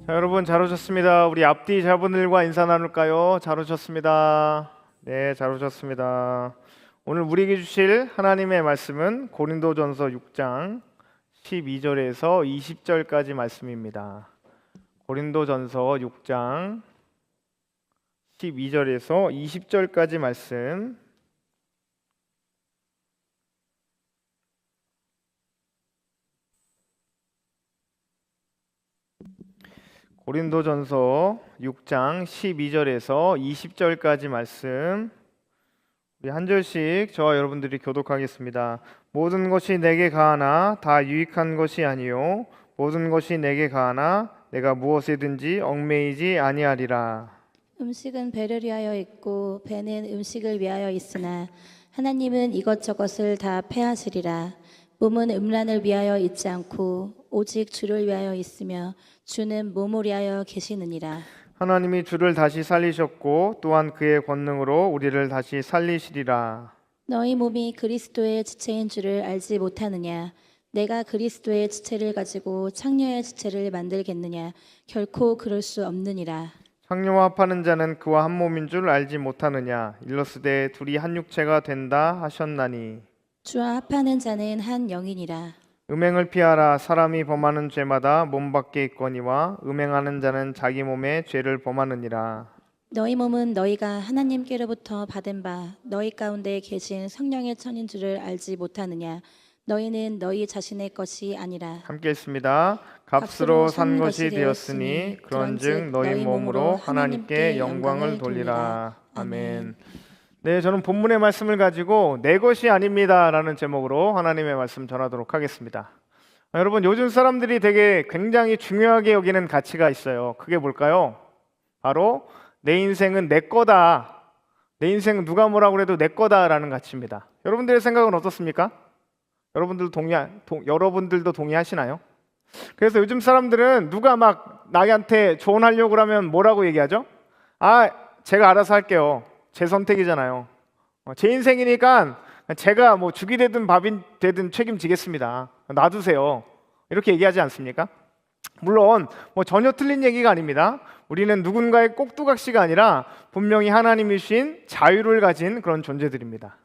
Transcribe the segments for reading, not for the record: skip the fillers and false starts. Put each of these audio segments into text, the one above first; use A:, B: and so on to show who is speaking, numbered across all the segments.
A: 자, 여러분 잘 오셨습니다. 우리 앞뒤 자분들과 인사 나눌까요? 잘 오셨습니다. 네, 잘 오셨습니다. 오늘 우리에게 주실 하나님의 말씀은 고린도전서 6장 12절에서 20절까지 말씀입니다. 고린도전서 6장 12절에서 20절까지 말씀. 고린도전서 6장 12절에서 20절까지 말씀. 우리 한 절씩 저와 여러분들이 교독하겠습니다. 모든 것이 내게 가하나 다 유익한 것이 아니요 모든 것이 내게 가하나 내가 무엇이든지 얽매이지 아니하리라.
B: 음식은 배를 위하여 있고 배는 음식을 위하여 있으나 하나님은 이것저것을 다 패하시리라. 몸은 음란을 위하여 있지 않고 오직 주를 위하여 있으며 주는 몸을 위하여 계시느니라.
A: 하나님이 주를 다시 살리셨고 또한 그의 권능으로 우리를 다시 살리시리라.
B: 너희 몸이 그리스도의 지체인 줄을 알지 못하느냐? 내가 그리스도의 지체를 가지고 창녀의 지체를 만들겠느냐? 결코 그럴 수 없느니라.
A: 창녀와 합하는 자는 그와 한 몸인 줄 알지 못하느냐? 일러스되 둘이 한 육체가 된다 하셨나니.
B: 주와 합하는 자는 한 영이니라.
A: 음행을 피하라. 사람이 범하는 죄마다 몸 밖에 있거니와 음행하는 자는 자기 몸에 죄를 범하느니라.
B: 너희 몸은 너희가 하나님께로부터 받은 바 너희 가운데 계신 성령의 천인 줄을 알지 못하느냐? 너희는 너희 자신의 것이 아니라.
A: 함께 읽습니다. 값으로 산 것이 되었으니 그런즉 너희 몸으로 하나님께 영광을 돌리라. 아멘. 네, 저는 본문의 말씀을 가지고 내 것이 아닙니다라는 제목으로 하나님의 말씀 전하도록 하겠습니다. 여러분, 요즘 사람들이 되게 굉장히 중요하게 여기는 가치가 있어요. 그게 뭘까요? 바로 내 인생은 내 거다. 내 인생은 누가 뭐라고 해도 내 거다라는 가치입니다. 여러분들의 생각은 어떻습니까? 여러분들도 동의하시나요? 그래서 요즘 사람들은 누가 막 나한테 조언하려고 그러면 뭐라고 얘기하죠? 아, 제가 알아서 할게요. 제 선택이잖아요. 제 인생이니까 제가 뭐 죽이 되든 밥이 되든 책임지겠습니다. 놔두세요. 이렇게 얘기하지 않습니까? 물론 뭐 전혀 틀린 얘기가 아닙니다. 우리는 누군가의 꼭두각시가 아니라 분명히 하나님이 주신 자유를 가진 그런 존재들입니다.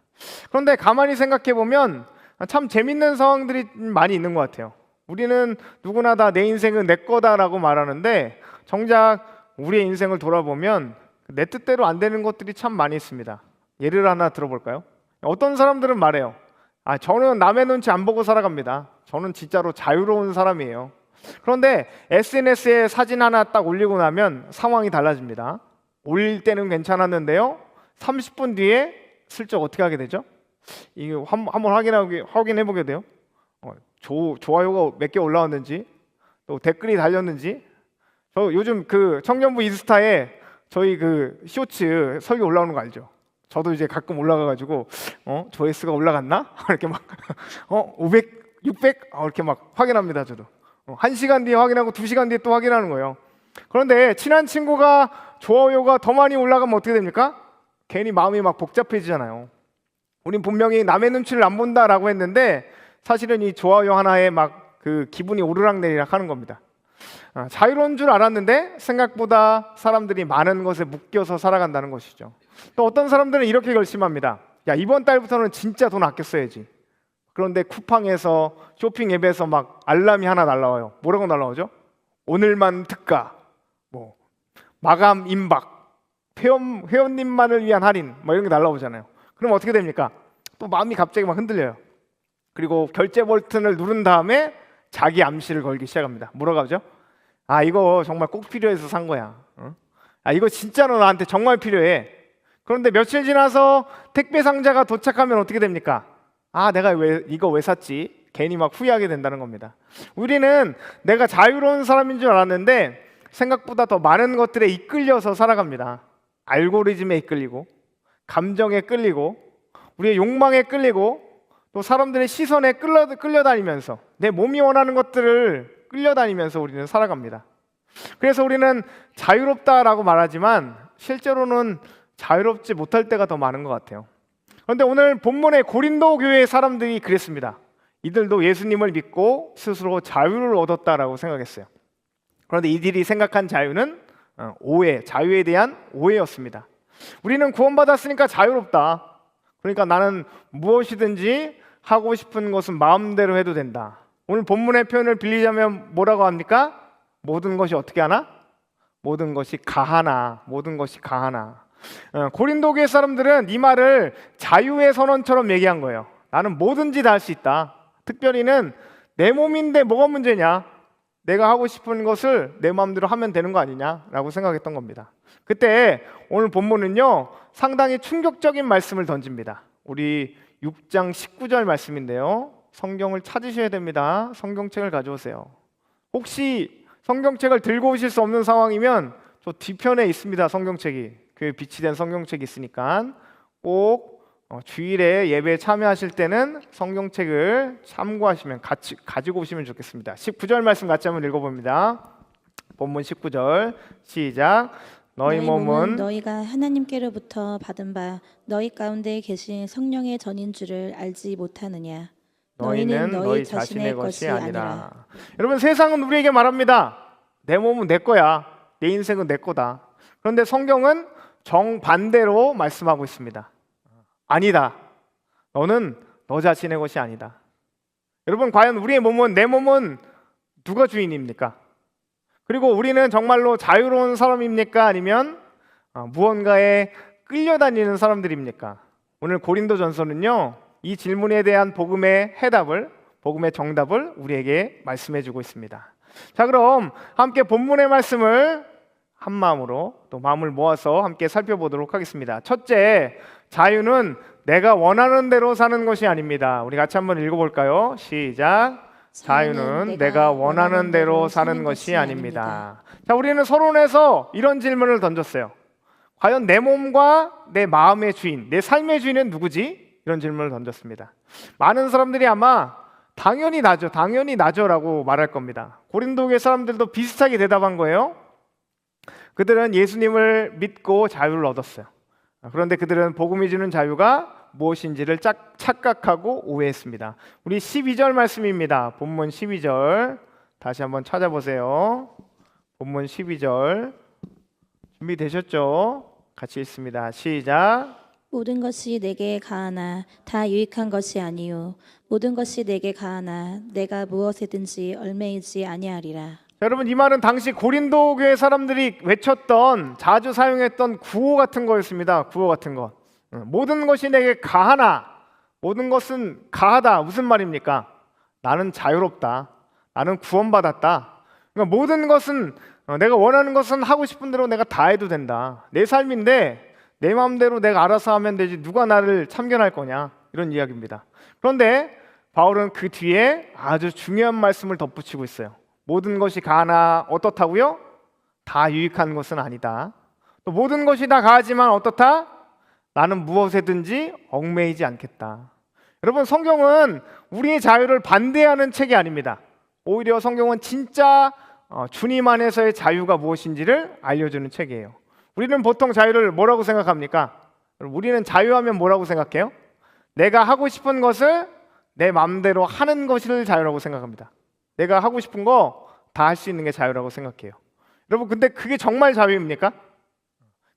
A: 그런데 가만히 생각해 보면 참 재밌는 상황들이 많이 있는 것 같아요. 우리는 누구나 다 내 인생은 내 거다라고 말하는데 정작 우리의 인생을 돌아보면 내 뜻대로 안 되는 것들이 참 많이 있습니다. 예를 하나 들어볼까요? 어떤 사람들은 말해요. 저는 남의 눈치 안 보고 살아갑니다. 저는 진짜로 자유로운 사람이에요. 그런데 SNS에 사진 하나 딱 올리고 나면 상황이 달라집니다. 올릴 때는 괜찮았는데요. 30분 뒤에 슬쩍 어떻게 하게 되죠? 이거 한번 확인해 보게 돼요. 좋아요가 몇 개 올라왔는지, 또 댓글이 달렸는지. 저 요즘 그 청년부 인스타에 저희 그 쇼츠 설교 올라오는 거 알죠? 저도 이제 가끔 올라가가지고 조회수가 올라갔나? 이렇게 막 500, 600 이렇게 막 확인합니다. 저도 1시간 뒤에 확인하고 2시간 뒤에 또 확인하는 거예요. 그런데 친한 친구가 좋아요가 더 많이 올라가면 어떻게 됩니까? 괜히 마음이 막 복잡해지잖아요. 우린 분명히 남의 눈치를 안 본다라고 했는데 사실은 이 좋아요 하나에 막 그 기분이 오르락내리락 하는 겁니다. 자유로운 줄 알았는데 생각보다 사람들이 많은 것에 묶여서 살아간다는 것이죠. 또 어떤 사람들은 이렇게 결심합니다. 야, 이번 달부터는 진짜 돈 아껴 써야지. 그런데 쿠팡에서 쇼핑 앱에서 막 알람이 하나 날라와요. 뭐라고 날라오죠? 오늘만 특가, 뭐 마감 임박, 회원님만을 위한 할인, 뭐 이런 게 날라오잖아요. 그럼 어떻게 됩니까? 또 마음이 갑자기 막 흔들려요. 그리고 결제 버튼을 누른 다음에 자기 암시를 걸기 시작합니다. 뭐라고 하죠? 이거 정말 꼭 필요해서 산 거야. 이거 진짜로 나한테 정말 필요해. 그런데 며칠 지나서 택배 상자가 도착하면 어떻게 됩니까? 내가 이거 왜 샀지? 괜히 막 후회하게 된다는 겁니다. 우리는 내가 자유로운 사람인 줄 알았는데 생각보다 더 많은 것들에 이끌려서 살아갑니다. 알고리즘에 이끌리고, 감정에 끌리고, 우리의 욕망에 끌리고, 또 사람들의 시선에 끌려다니면서 내 몸이 원하는 것들을 끌려다니면서 우리는 살아갑니다. 그래서 우리는 자유롭다라고 말하지만 실제로는 자유롭지 못할 때가 더 많은 것 같아요. 그런데 오늘 본문의 고린도 교회의 사람들이 그랬습니다. 이들도 예수님을 믿고 스스로 자유를 얻었다라고 생각했어요. 그런데 이들이 생각한 자유는 오해, 자유에 대한 오해였습니다. 우리는 구원받았으니까 자유롭다. 그러니까 나는 무엇이든지 하고 싶은 것은 마음대로 해도 된다. 오늘 본문의 표현을 빌리자면 뭐라고 합니까? 모든 것이 어떻게 하나? 모든 것이 가하나. 모든 것이 가하나. 고린도 교회 사람들은 이 말을 자유의 선언처럼 얘기한 거예요. 나는 뭐든지 다 할 수 있다. 특별히는 내 몸인데 뭐가 문제냐? 내가 하고 싶은 것을 내 마음대로 하면 되는 거 아니냐라고 생각했던 겁니다. 그때 오늘 본문은요, 상당히 충격적인 말씀을 던집니다. 우리 6장 19절 말씀인데요, 성경을 찾으셔야 됩니다. 성경책을 가져오세요. 혹시 성경책을 들고 오실 수 없는 상황이면 저 뒤편에 있습니다. 성경책이, 교회 비치된 성경책이 있으니까 꼭 주일에 예배에 참여하실 때는 성경책을 참고하시면 같이 가지고 오시면 좋겠습니다. 19절 말씀 같이 한번 읽어봅니다. 본문 19절 시작. 너희 몸은
B: 너희가 하나님께로부터 받은 바 너희 가운데 계신 성령의 전인 줄을 알지 못하느냐.
A: 너희는 너희 자신의 것이 아니라. 여러분, 세상은 우리에게 말합니다. 내 몸은 내 거야. 내 인생은 내 거다. 그런데 성경은 정반대로 말씀하고 있습니다. 아니다. 너는 너 자신의 것이 아니다. 여러분, 과연 우리의 몸은, 내 몸은 누가 주인입니까? 그리고 우리는 정말로 자유로운 사람입니까? 아니면 무언가에 끌려다니는 사람들입니까? 오늘 고린도전서는요, 이 질문에 대한 복음의 해답을, 복음의 정답을 우리에게 말씀해 주고 있습니다. 자, 그럼 함께 본문의 말씀을 한 마음으로 또 마음을 모아서 함께 살펴보도록 하겠습니다. 첫째, 자유는 내가 원하는 대로 사는 것이 아닙니다. 우리 같이 한번 읽어볼까요? 시작. 자유는 내가 원하는 대로 사는 것이 아닙니다. 자, 우리는 서론에서 이런 질문을 던졌어요. 과연 내 몸과 내 마음의 주인, 내 삶의 주인은 누구지? 이런 질문을 던졌습니다. 많은 사람들이 아마 당연히 나죠, 당연히 나죠라고 말할 겁니다. 고린도교회 사람들도 비슷하게 대답한 거예요. 그들은 예수님을 믿고 자유를 얻었어요. 그런데 그들은 복음이 주는 자유가 무엇인지를 착각하고 오해했습니다. 우리 12절 말씀입니다. 본문 12절 다시 한번 찾아보세요. 본문 12절 준비되셨죠? 같이 읽습니다. 시작.
B: 모든 것이 내게 가하나 다 유익한 것이 아니요 모든 것이 내게 가하나 내가 무엇에든지 얽매이지 아니하리라.
A: 자, 여러분, 이 말은 당시 고린도 교회 사람들이 외쳤던, 자주 사용했던 구호 같은 거였습니다. 구호 같은 것. 모든 것이 내게 가하나, 모든 것은 가하다. 무슨 말입니까? 나는 자유롭다. 나는 구원받았다. 그러니까 모든 것은, 내가 원하는 것은 하고 싶은 대로 내가 다 해도 된다. 내 삶인데 내 마음대로 내가 알아서 하면 되지 누가 나를 참견할 거냐, 이런 이야기입니다. 그런데 바울은 그 뒤에 아주 중요한 말씀을 덧붙이고 있어요. 모든 것이 가하나 어떻다고요? 다 유익한 것은 아니다. 또 모든 것이 다 가하지만 어떻다? 나는 무엇에든지 얽매이지 않겠다. 여러분, 성경은 우리의 자유를 반대하는 책이 아닙니다. 오히려 성경은 진짜 주님 안에서의 자유가 무엇인지를 알려주는 책이에요. 우리는 보통 자유를 뭐라고 생각합니까? 우리는 자유하면 뭐라고 생각해요? 내가 하고 싶은 것을 내 마음대로 하는 것을 자유라고 생각합니다. 내가 하고 싶은 거 다 할 수 있는 게 자유라고 생각해요. 여러분, 근데 그게 정말 자유입니까?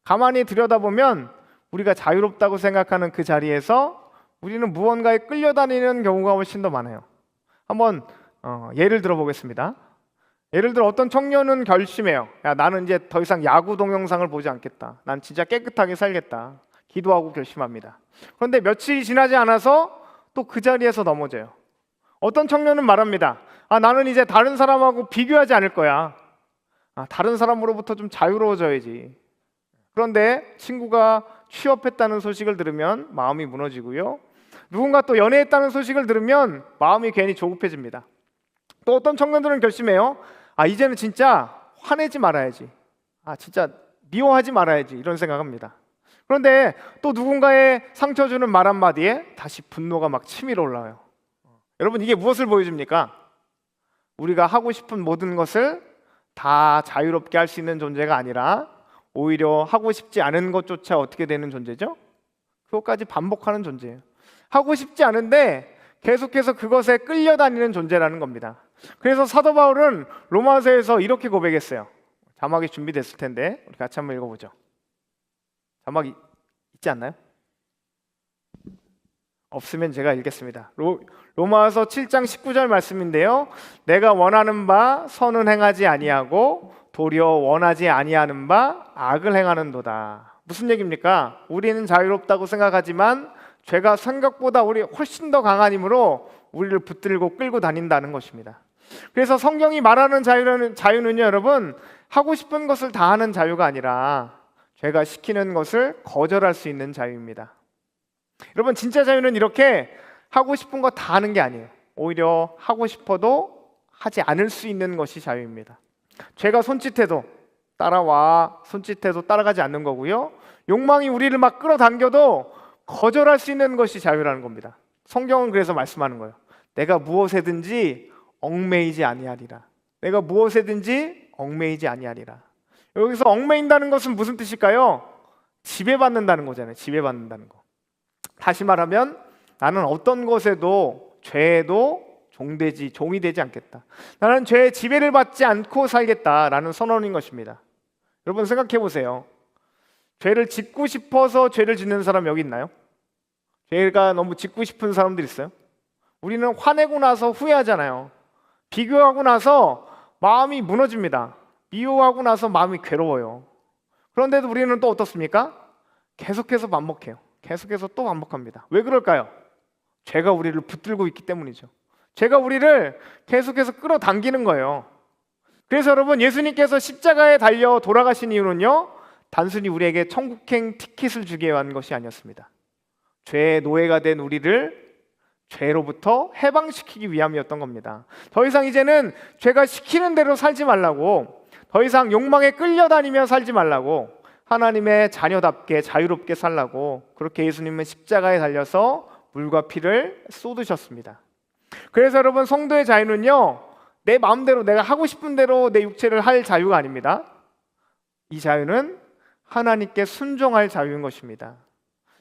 A: 가만히 들여다보면 우리가 자유롭다고 생각하는 그 자리에서 우리는 무언가에 끌려다니는 경우가 훨씬 더 많아요. 한번 예를 들어보겠습니다. 예를 들어 어떤 청년은 결심해요. 야, 나는 이제 더 이상 야구 동영상을 보지 않겠다. 난 진짜 깨끗하게 살겠다. 기도하고 결심합니다. 그런데 며칠이 지나지 않아서 또 그 자리에서 넘어져요. 어떤 청년은 말합니다. 나는 이제 다른 사람하고 비교하지 않을 거야. 다른 사람으로부터 좀 자유로워져야지. 그런데 친구가 취업했다는 소식을 들으면 마음이 무너지고요. 누군가 또 연애했다는 소식을 들으면 마음이 괜히 조급해집니다. 또 어떤 청년들은 결심해요. 이제는 진짜 화내지 말아야지. 진짜 미워하지 말아야지. 이런 생각합니다. 그런데 또 누군가의 상처 주는 말 한마디에 다시 분노가 막 치밀어 올라와요. 여러분, 이게 무엇을 보여줍니까? 우리가 하고 싶은 모든 것을 다 자유롭게 할 수 있는 존재가 아니라 오히려 하고 싶지 않은 것조차 어떻게 되는 존재죠? 그것까지 반복하는 존재예요. 하고 싶지 않은데 계속해서 그것에 끌려다니는 존재라는 겁니다. 그래서 사도 바울은 로마서에서 이렇게 고백했어요. 자막이 준비됐을 텐데 우리 같이 한번 읽어보죠. 자막이 있지 않나요? 없으면 제가 읽겠습니다. 로마서 7장 19절 말씀인데요. 내가 원하는 바 선은 행하지 아니하고 도리어 원하지 아니하는 바 악을 행하는도다. 무슨 얘기입니까? 우리는 자유롭다고 생각하지만 죄가 생각보다 우리 훨씬 더 강한 힘으로 우리를 붙들고 끌고 다닌다는 것입니다. 그래서 성경이 말하는 자유는요, 여러분, 하고 싶은 것을 다 하는 자유가 아니라 죄가 시키는 것을 거절할 수 있는 자유입니다. 여러분, 진짜 자유는 이렇게 하고 싶은 거 다 하는 게 아니에요. 오히려 하고 싶어도 하지 않을 수 있는 것이 자유입니다. 죄가 손짓해도 따라가지 않는 거고요. 욕망이 우리를 막 끌어당겨도 거절할 수 있는 것이 자유라는 겁니다. 성경은 그래서 말씀하는 거예요. 내가 무엇에든지 얽매이지 아니하리라. 내가 무엇에든지 얽매이지 아니하리라. 여기서 얽매인다는 것은 무슨 뜻일까요? 지배받는다는 거잖아요. 지배받는다는 거. 다시 말하면 나는 어떤 것에도 죄에도 종이 되지 않겠다. 나는 죄의 지배를 받지 않고 살겠다라는 선언인 것입니다. 여러분 생각해 보세요. 죄를 짓고 싶어서 죄를 짓는 사람 여기 있나요? 죄가 너무 짓고 싶은 사람들 있어요? 우리는 화내고 나서 후회하잖아요. 비교하고 나서 마음이 무너집니다. 미워하고 나서 마음이 괴로워요. 그런데도 우리는 또 어떻습니까? 계속해서 반복해요. 계속해서 또 반복합니다. 왜 그럴까요? 죄가 우리를 붙들고 있기 때문이죠. 죄가 우리를 계속해서 끌어당기는 거예요. 그래서 여러분, 예수님께서 십자가에 달려 돌아가신 이유는요, 단순히 우리에게 천국행 티켓을 주기 위한 것이 아니었습니다. 죄의 노예가 된 우리를 죄로부터 해방시키기 위함이었던 겁니다. 더 이상 이제는 죄가 시키는 대로 살지 말라고, 더 이상 욕망에 끌려다니며 살지 말라고, 하나님의 자녀답게 자유롭게 살라고 그렇게 예수님은 십자가에 달려서 물과 피를 쏟으셨습니다. 그래서 여러분, 성도의 자유는요, 내 마음대로 내가 하고 싶은 대로 내 육체를 할 자유가 아닙니다. 이 자유는 하나님께 순종할 자유인 것입니다.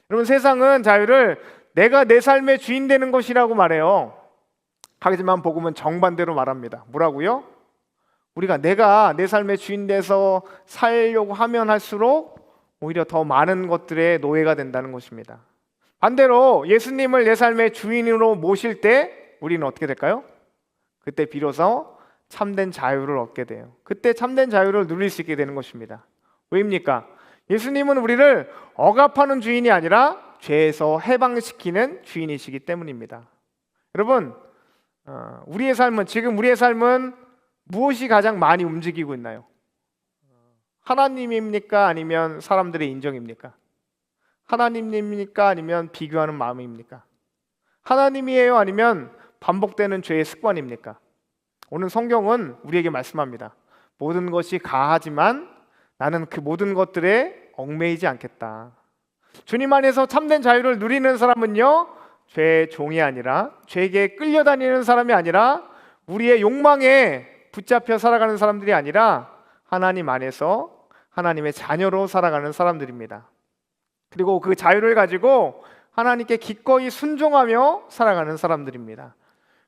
A: 여러분, 세상은 자유를 내가 내 삶의 주인 되는 것이라고 말해요. 하지만 복음은 정반대로 말합니다. 뭐라고요? 내가 내 삶의 주인 돼서 살려고 하면 할수록 오히려 더 많은 것들의 노예가 된다는 것입니다. 반대로 예수님을 내 삶의 주인으로 모실 때 우리는 어떻게 될까요? 그때 비로소 참된 자유를 얻게 돼요. 그때 참된 자유를 누릴 수 있게 되는 것입니다. 왜입니까? 예수님은 우리를 억압하는 주인이 아니라 죄에서 해방시키는 주인이시기 때문입니다. 여러분, 지금 우리의 삶은 무엇이 가장 많이 움직이고 있나요? 하나님입니까? 아니면 사람들의 인정입니까? 하나님입니까? 아니면 비교하는 마음입니까? 하나님이에요? 아니면 반복되는 죄의 습관입니까? 오늘 성경은 우리에게 말씀합니다. 모든 것이 가하지만 나는 그 모든 것들에 얽매이지 않겠다. 주님 안에서 참된 자유를 누리는 사람은요, 죄의 종이 아니라, 죄에게 끌려다니는 사람이 아니라, 우리의 욕망에 붙잡혀 살아가는 사람들이 아니라 하나님 안에서 하나님의 자녀로 살아가는 사람들입니다. 그리고 그 자유를 가지고 하나님께 기꺼이 순종하며 살아가는 사람들입니다.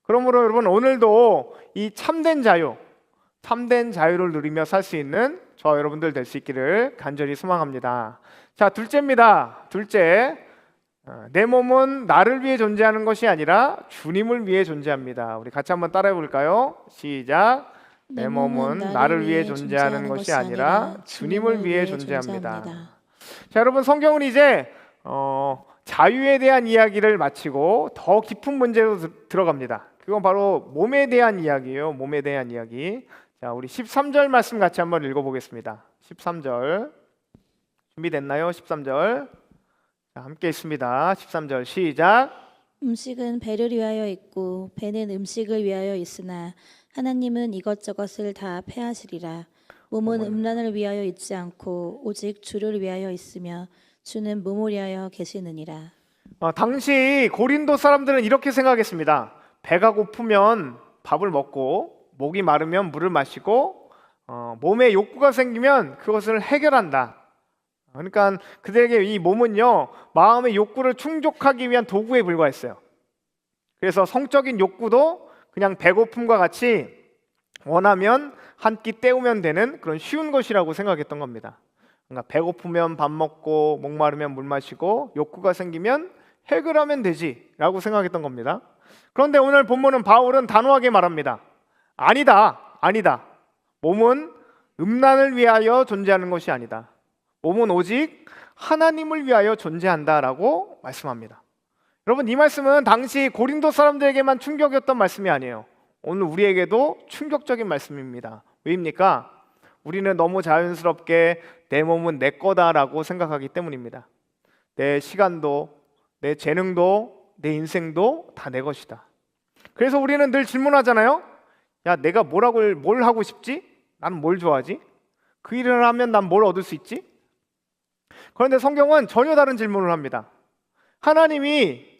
A: 그러므로 여러분, 오늘도 이 참된 자유를 누리며 살 수 있는 저와 여러분들 될 수 있기를 간절히 소망합니다. 자, 둘째입니다. 둘째, 내 몸은 나를 위해 존재하는 것이 아니라 주님을 위해 존재합니다. 우리 같이 한번 따라해 볼까요? 시작. 내 몸은 나를 위해 존재하는 것이 아니라 주님을 위해 존재합니다. 자, 여러분, 성경은 이제 자유에 대한 이야기를 마치고 더 깊은 문제로 들어갑니다. 그건 바로 몸에 대한 이야기예요. 몸에 대한 이야기. 자, 우리 13절 말씀 같이 한번 읽어보겠습니다. 13절 준비됐나요? 13절. 자, 함께 있습니다. 13절 시작.
B: 음식은 배를 위하여 있고 배는 음식을 위하여 있으나 하나님은 이것저것을 다 패하시리라. 몸은 음란을 위하여 있지 않고 오직 주를 위하여 있으며 주는 몸을 위하여 계시느니라.
A: 당시 고린도 사람들은 이렇게 생각했습니다. 배가 고프면 밥을 먹고 목이 마르면 물을 마시고 몸에 욕구가 생기면 그것을 해결한다. 그러니까 그들에게 이 몸은요, 마음의 욕구를 충족하기 위한 도구에 불과했어요. 그래서 성적인 욕구도 그냥 배고픔과 같이 원하면 한 끼 때우면 되는 그런 쉬운 것이라고 생각했던 겁니다. 그러니까 배고프면 밥 먹고 목마르면 물 마시고 욕구가 생기면 해결하면 되지라고 생각했던 겁니다. 그런데 오늘 본문은 바울은 단호하게 말합니다. 아니다. 몸은 음란을 위하여 존재하는 것이 아니다. 몸은 오직 하나님을 위하여 존재한다라고 말씀합니다. 여러분, 이 말씀은 당시 고린도 사람들에게만 충격이었던 말씀이 아니에요. 오늘 우리에게도 충격적인 말씀입니다. 왜입니까? 우리는 너무 자연스럽게 내 몸은 내 거다라고 생각하기 때문입니다. 내 시간도, 내 재능도, 내 인생도 다 내 것이다. 그래서 우리는 늘 질문하잖아요. 야, 내가 뭘 하고 싶지? 나는 뭘 좋아하지? 그 일을 하면 난 뭘 얻을 수 있지? 그런데 성경은 전혀 다른 질문을 합니다. 하나님이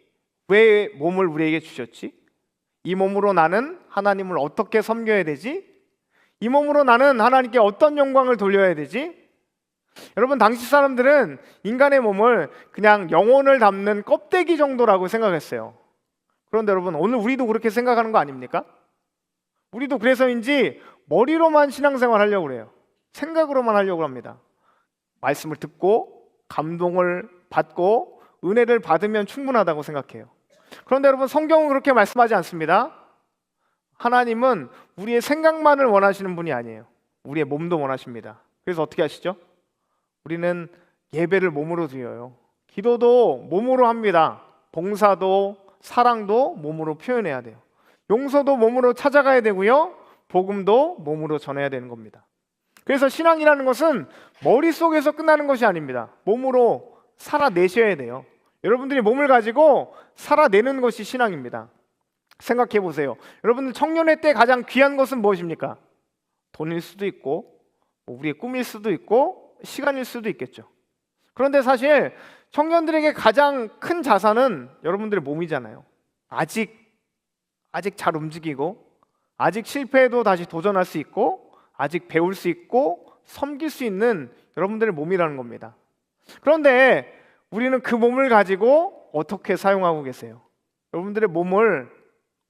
A: 왜 몸을 우리에게 주셨지? 이 몸으로 나는 하나님을 어떻게 섬겨야 되지? 이 몸으로 나는 하나님께 어떤 영광을 돌려야 되지? 여러분, 당시 사람들은 인간의 몸을 그냥 영혼을 담는 껍데기 정도라고 생각했어요. 그런데 여러분, 오늘 우리도 그렇게 생각하는 거 아닙니까? 우리도 그래서인지 머리로만 신앙생활 하려고 그래요. 생각으로만 하려고 합니다. 말씀을 듣고 감동을 받고 은혜를 받으면 충분하다고 생각해요. 그런데 여러분, 성경은 그렇게 말씀하지 않습니다. 하나님은 우리의 생각만을 원하시는 분이 아니에요. 우리의 몸도 원하십니다. 그래서 어떻게 하시죠? 우리는 예배를 몸으로 드려요. 기도도 몸으로 합니다. 봉사도 사랑도 몸으로 표현해야 돼요. 용서도 몸으로 찾아가야 되고요. 복음도 몸으로 전해야 되는 겁니다. 그래서 신앙이라는 것은 머릿속에서 끝나는 것이 아닙니다. 몸으로 살아내셔야 돼요. 여러분들이 몸을 가지고 살아내는 것이 신앙입니다. 생각해 보세요. 여러분들 청년회 때 가장 귀한 것은 무엇입니까? 돈일 수도 있고 우리의 꿈일 수도 있고 시간일 수도 있겠죠. 그런데 사실 청년들에게 가장 큰 자산은 여러분들의 몸이잖아요. 아직 잘 움직이고 아직 실패해도 다시 도전할 수 있고 아직 배울 수 있고 섬길 수 있는 여러분들의 몸이라는 겁니다. 그런데 우리는 그 몸을 가지고 어떻게 사용하고 계세요? 여러분들의 몸을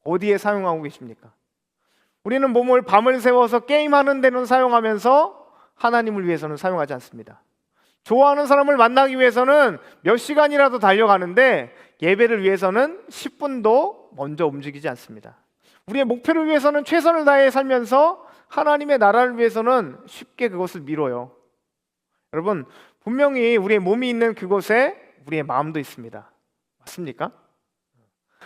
A: 어디에 사용하고 계십니까? 우리는 몸을 밤을 새워서 게임하는 데는 사용하면서 하나님을 위해서는 사용하지 않습니다. 좋아하는 사람을 만나기 위해서는 몇 시간이라도 달려가는데 예배를 위해서는 10분도 먼저 움직이지 않습니다. 우리의 목표를 위해서는 최선을 다해 살면서 하나님의 나라를 위해서는 쉽게 그것을 미뤄요. 여러분, 분명히 우리의 몸이 있는 그곳에 우리의 마음도 있습니다. 맞습니까?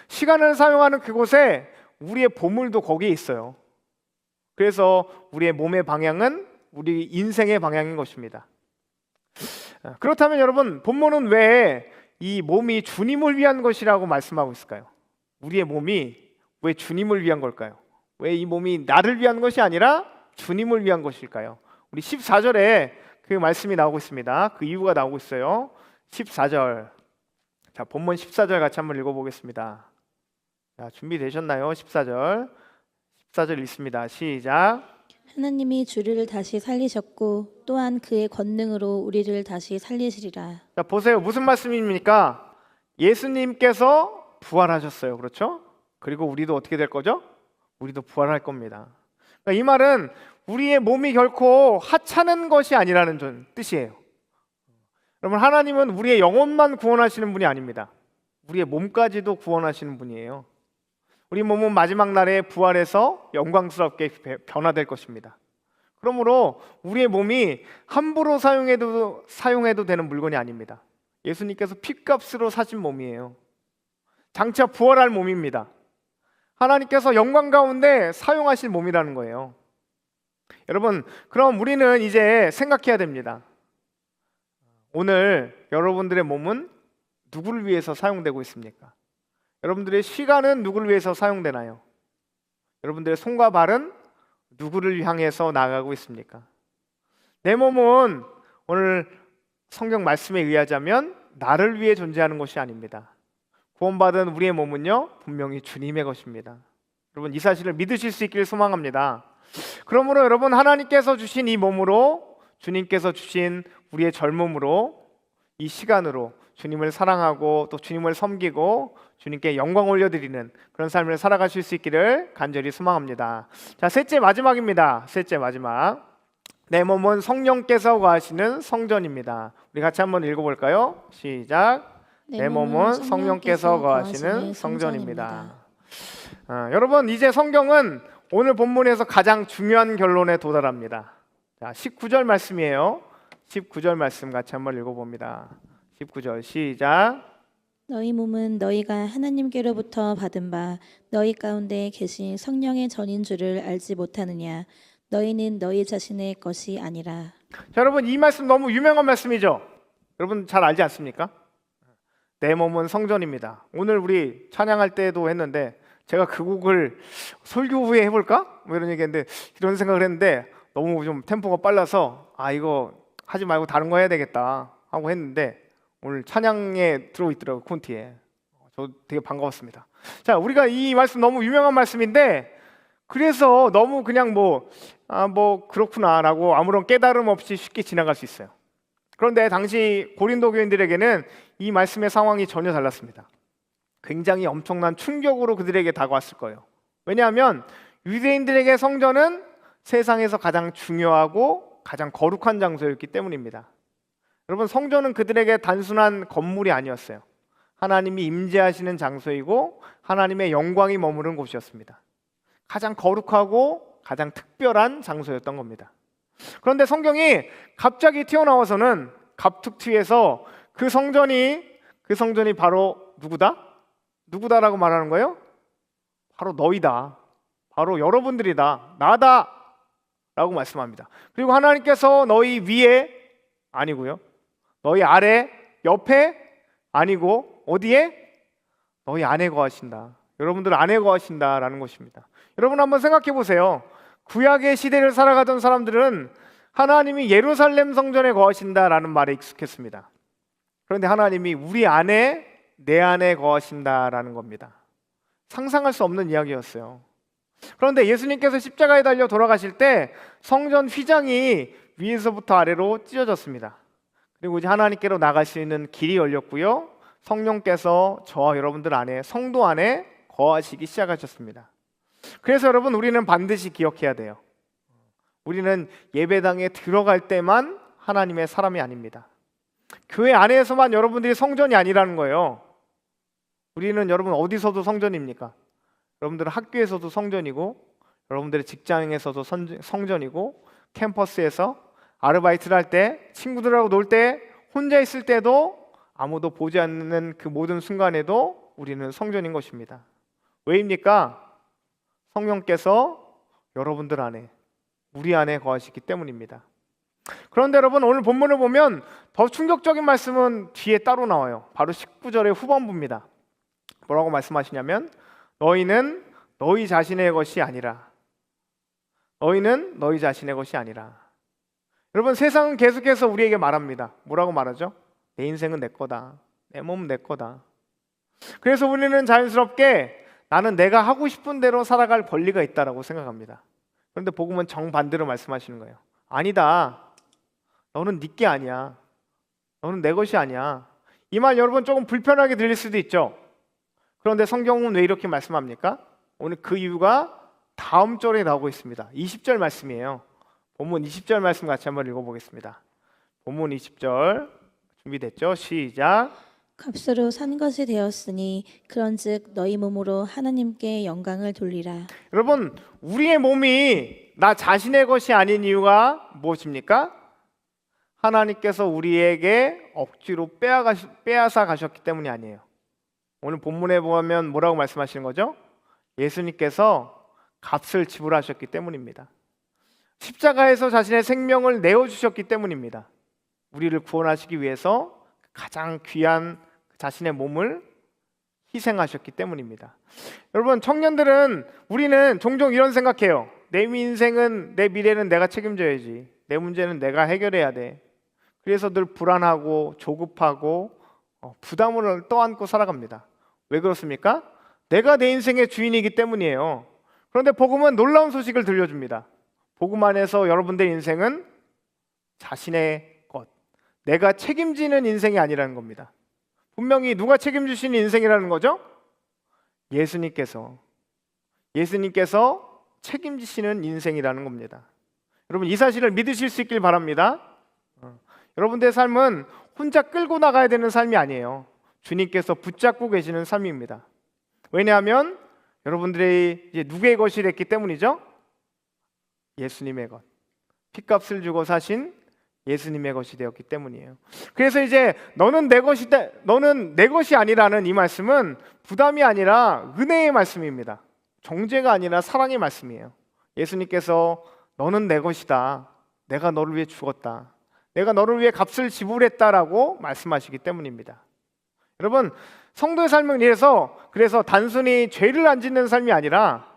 A: 시간을 사용하는 그곳에 우리의 보물도 거기에 있어요. 그래서 우리의 몸의 방향은 우리 인생의 방향인 것입니다. 그렇다면 여러분, 본문은 왜 이 몸이 주님을 위한 것이라고 말씀하고 있을까요? 우리의 몸이 왜 주님을 위한 걸까요? 왜 이 몸이 나를 위한 것이 아니라 주님을 위한 것일까요? 우리 14절에 그 말씀이 나오고 있습니다. 그 이유가 나오고 있어요. 14절. 자, 본문 14절 같이 한번 읽어보겠습니다. 자, 준비되셨나요? 14절. 14절 읽습니다. 시작.
B: 하나님이 주를 다시 살리셨고 또한 그의 권능으로 우리를 다시 살리시리라.
A: 자, 보세요. 무슨 말씀입니까? 예수님께서 부활하셨어요. 그렇죠? 그리고 우리도 어떻게 될 거죠? 우리도 부활할 겁니다. 그러니까 이 말은 우리의 몸이 결코 하찮은 것이 아니라는 뜻이에요. 여러분, 하나님은 우리의 영혼만 구원하시는 분이 아닙니다. 우리의 몸까지도 구원하시는 분이에요. 우리 몸은 마지막 날에 부활해서 영광스럽게 변화될 것입니다. 그러므로 우리의 몸이 함부로 사용해도 되는 물건이 아닙니다. 예수님께서 핏값으로 사신 몸이에요. 장차 부활할 몸입니다. 하나님께서 영광 가운데 사용하실 몸이라는 거예요. 여러분, 그럼 우리는 이제 생각해야 됩니다. 오늘 여러분들의 몸은 누구를 위해서 사용되고 있습니까? 여러분들의 시간은 누구를 위해서 사용되나요? 여러분들의 손과 발은 누구를 향해서 나아가고 있습니까? 내 몸은 오늘 성경 말씀에 의하자면 나를 위해 존재하는 것이 아닙니다. 구원받은 우리의 몸은요, 분명히 주님의 것입니다. 여러분, 이 사실을 믿으실 수 있기를 소망합니다. 그러므로 여러분, 하나님께서 주신 이 몸으로, 주님께서 주신 우리의 젊음으로, 이 시간으로 주님을 사랑하고 또 주님을 섬기고 주님께 영광 올려드리는 그런 삶을 살아가실 수 있기를 간절히 소망합니다. 자, 셋째 마지막입니다. 셋째 마지막. 내 몸은 성령께서 거하시는 성전입니다. 우리 같이 한번 읽어볼까요? 시작. 내 몸은 성령께서 거하시는 성전입니다. 여러분, 이제 성경은 오늘 본문에서 가장 중요한 결론에 도달합니다. 자, 19절 말씀이에요. 19절 말씀 같이 한번 읽어봅니다. 19절 시작.
B: 너희 몸은 너희가 하나님께로부터 받은 바 너희 가운데 계신 성령의 전인 줄을 알지 못하느냐. 너희는 너희 자신의 것이 아니라.
A: 자, 여러분, 이 말씀 너무 유명한 말씀이죠. 여러분 잘 알지 않습니까? 내 몸은 성전입니다. 오늘 우리 찬양할 때도 했는데 제가 그 곡을 설교 후에 해볼까? 뭐 이런 얘기했는데 이런 생각을 했는데 너무 좀 템포가 빨라서 이거 하지 말고 다른 거 해야 되겠다 하고 했는데 오늘 찬양에 들어있더라고요. 콘티에. 저 되게 반가웠습니다. 자, 우리가 이 말씀 너무 유명한 말씀인데 그래서 너무 그냥 뭐 그렇구나라고 아무런 깨달음 없이 쉽게 지나갈 수 있어요. 그런데 당시 고린도 교인들에게는 이 말씀의 상황이 전혀 달랐습니다. 굉장히 엄청난 충격으로 그들에게 다가왔을 거예요. 왜냐하면 유대인들에게 성전은 세상에서 가장 중요하고 가장 거룩한 장소였기 때문입니다. 여러분, 성전은 그들에게 단순한 건물이 아니었어요. 하나님이 임재하시는 장소이고 하나님의 영광이 머무른 곳이었습니다. 가장 거룩하고 가장 특별한 장소였던 겁니다. 그런데 성경이 갑자기 튀어나와서는 갑툭튀에서 그 성전이 바로 누구다라고 말하는 거예요? 바로 너희다. 바로 여러분들이다. 나다. 라고 말씀합니다. 그리고 하나님께서 너희 위에 아니고요. 너희 아래, 옆에 아니고 어디에? 너희 안에 거하신다. 여러분들 안에 거하신다라는 것입니다. 여러분 한번 생각해 보세요. 구약의 시대를 살아가던 사람들은 하나님이 예루살렘 성전에 거하신다라는 말에 익숙했습니다. 그런데 하나님이 우리 안에, 내 안에 거하신다라는 겁니다. 상상할 수 없는 이야기였어요. 그런데 예수님께서 십자가에 달려 돌아가실 때 성전 휘장이 위에서부터 아래로 찢어졌습니다. 그리고 이제 하나님께로 나갈 수 있는 길이 열렸고요. 성령께서 저와 여러분들 안에, 성도 안에 거하시기 시작하셨습니다. 그래서 여러분, 우리는 반드시 기억해야 돼요. 우리는 예배당에 들어갈 때만 하나님의 사람이 아닙니다. 교회 안에서만 여러분들이 성전이 아니라는 거예요. 우리는 여러분 어디서도 성전입니까? 여러분들은 학교에서도 성전이고, 여러분들의 직장에서도 성전이고, 캠퍼스에서 아르바이트를 할 때, 친구들하고 놀 때, 혼자 있을 때도, 아무도 보지 않는 그 모든 순간에도 우리는 성전인 것입니다. 왜입니까? 성령께서 여러분들 안에, 우리 안에 거하시기 때문입니다. 그런데 여러분, 오늘 본문을 보면 더 충격적인 말씀은 뒤에 따로 나와요. 바로 19절의 후반부입니다. 뭐라고 말씀하시냐면 너희는 너희 자신의 것이 아니라. 너희는 너희 자신의 것이 아니라. 여러분, 세상은 계속해서 우리에게 말합니다. 뭐라고 말하죠? 내 인생은 내 거다. 내 몸은 내 거다. 그래서 우리는 자연스럽게 나는 내가 하고 싶은 대로 살아갈 권리가 있다라고 생각합니다. 그런데 복음은 정반대로 말씀하시는 거예요. 아니다. 너는 네 게 아니야. 너는 내 것이 아니야. 이 말 여러분 조금 불편하게 들릴 수도 있죠. 그런데 성경은 왜 이렇게 말씀합니까? 오늘 그 이유가 다음 절에 나오고 있습니다. 20절 말씀이에요. 본문 20절 말씀 같이 한번 읽어보겠습니다. 본문 20절 준비됐죠? 시작.
B: 값으로 산 것이 되었으니 그런즉 너희 몸으로 하나님께 영광을 돌리라.
A: 여러분, 우리의 몸이 나 자신의 것이 아닌 이유가 무엇입니까? 하나님께서 우리에게 억지로 빼앗아 가셨기 때문이 아니에요. 오늘 본문에 보면 뭐라고 말씀하시는 거죠? 예수님께서 값을 지불하셨기 때문입니다. 십자가에서 자신의 생명을 내어주셨기 때문입니다. 우리를 구원하시기 위해서 가장 귀한 자신의 몸을 희생하셨기 때문입니다. 여러분, 청년들은 우리는 종종 이런 생각해요. 내 인생은, 내 미래는 내가 책임져야지. 내 문제는 내가 해결해야 돼. 그래서 늘 불안하고 조급하고 부담을 떠안고 살아갑니다. 왜 그렇습니까? 내가 내 인생의 주인이기 때문이에요. 그런데 복음은 놀라운 소식을 들려줍니다. 복음 안에서 여러분들의 인생은 자신의 것, 내가 책임지는 인생이 아니라는 겁니다. 분명히 누가 책임지시는 인생이라는 거죠? 예수님께서 책임지시는 인생이라는 겁니다. 여러분 이 사실을 믿으실 수 있길 바랍니다. 여러분들의 삶은 혼자 끌고 나가야 되는 삶이 아니에요. 주님께서 붙잡고 계시는 삶입니다. 왜냐하면 여러분들이 이제 누구의 것이 됐기 때문이죠? 예수님의 것. 핏값을 주고 사신 예수님의 것이 되었기 때문이에요. 그래서 이제 너는 내 것이 아니라는 이 말씀은 부담이 아니라 은혜의 말씀입니다. 정죄가 아니라 사랑의 말씀이에요. 예수님께서 너는 내 것이다. 내가 너를 위해 죽었다. 내가 너를 위해 값을 지불했다라고 말씀하시기 때문입니다. 여러분, 성도의 삶은 그래서 단순히 죄를 안 짓는 삶이 아니라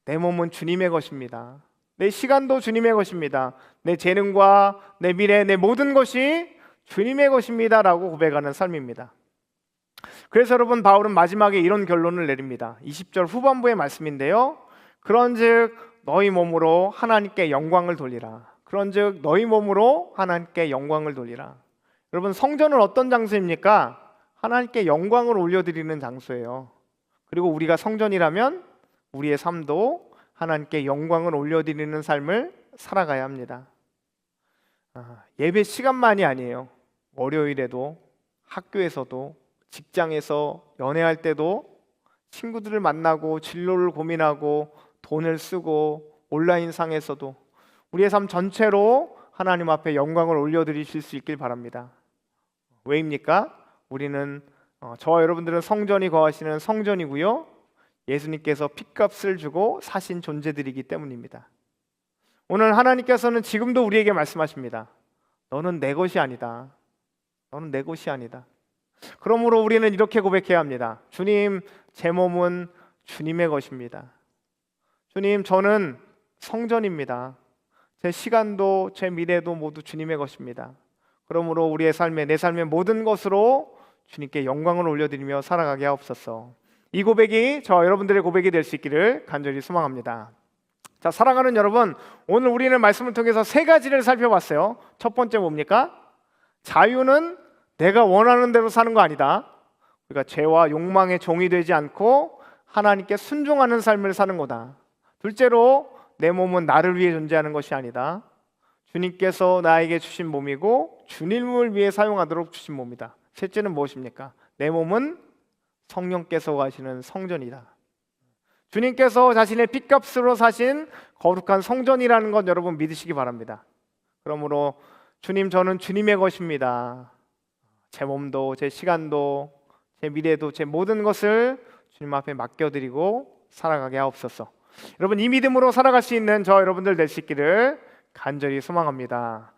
A: 내 몸은 주님의 것입니다. 내 시간도 주님의 것입니다. 내 재능과 내 미래, 내 모든 것이 주님의 것입니다 라고 고백하는 삶입니다. 그래서 여러분, 바울은 마지막에 이런 결론을 내립니다. 20절 후반부의 말씀인데요, 그런즉 너희 몸으로 하나님께 영광을 돌리라. 그런즉 너희 몸으로 하나님께 영광을 돌리라. 여러분, 성전은 어떤 장소입니까? 하나님께 영광을 올려드리는 장소예요. 그리고 우리가 성전이라면 우리의 삶도 하나님께 영광을 올려드리는 삶을 살아가야 합니다. 예배 시간만이 아니에요. 월요일에도, 학교에서도, 직장에서, 연애할 때도, 친구들을 만나고 진로를 고민하고 돈을 쓰고 온라인상에서도 우리의 삶 전체로 하나님 앞에 영광을 올려드리실 수 있길 바랍니다. 왜입니까? 우리는 저와 여러분들은 성전이 거하시는 성전이고요, 예수님께서 핏값을 주고 사신 존재들이기 때문입니다. 오늘 하나님께서는 지금도 우리에게 말씀하십니다. 너는 내 것이 아니다. 너는 내 것이 아니다. 그러므로 우리는 이렇게 고백해야 합니다. 주님, 제 몸은 주님의 것입니다. 주님, 저는 성전입니다. 제 시간도 제 미래도 모두 주님의 것입니다. 그러므로 우리의 삶에, 내 삶의 모든 것으로 주님께 영광을 올려드리며 살아가게 하옵소서. 이 고백이 저와 여러분들의 고백이 될 수 있기를 간절히 소망합니다. 자, 사랑하는 여러분, 오늘 우리는 말씀을 통해서 세 가지를 살펴봤어요. 첫 번째 뭡니까? 자유는 내가 원하는 대로 사는 거 아니다. 우리가 죄와 욕망의 종이 되지 않고 하나님께 순종하는 삶을 사는 거다. 둘째로, 내 몸은 나를 위해 존재하는 것이 아니다. 주님께서 나에게 주신 몸이고 주님을 위해 사용하도록 주신 몸이다. 셋째는 무엇입니까? 내 몸은 성령께서 가시는 성전이다. 주님께서 자신의 핏값으로 사신 거룩한 성전이라는 것 여러분 믿으시기 바랍니다. 그러므로 주님, 저는 주님의 것입니다. 제 몸도 제 시간도 제 미래도 제 모든 것을 주님 앞에 맡겨드리고 살아가게 하옵소서. 여러분, 이 믿음으로 살아갈 수 있는 저 여러분들 될 수 있기를 간절히 소망합니다.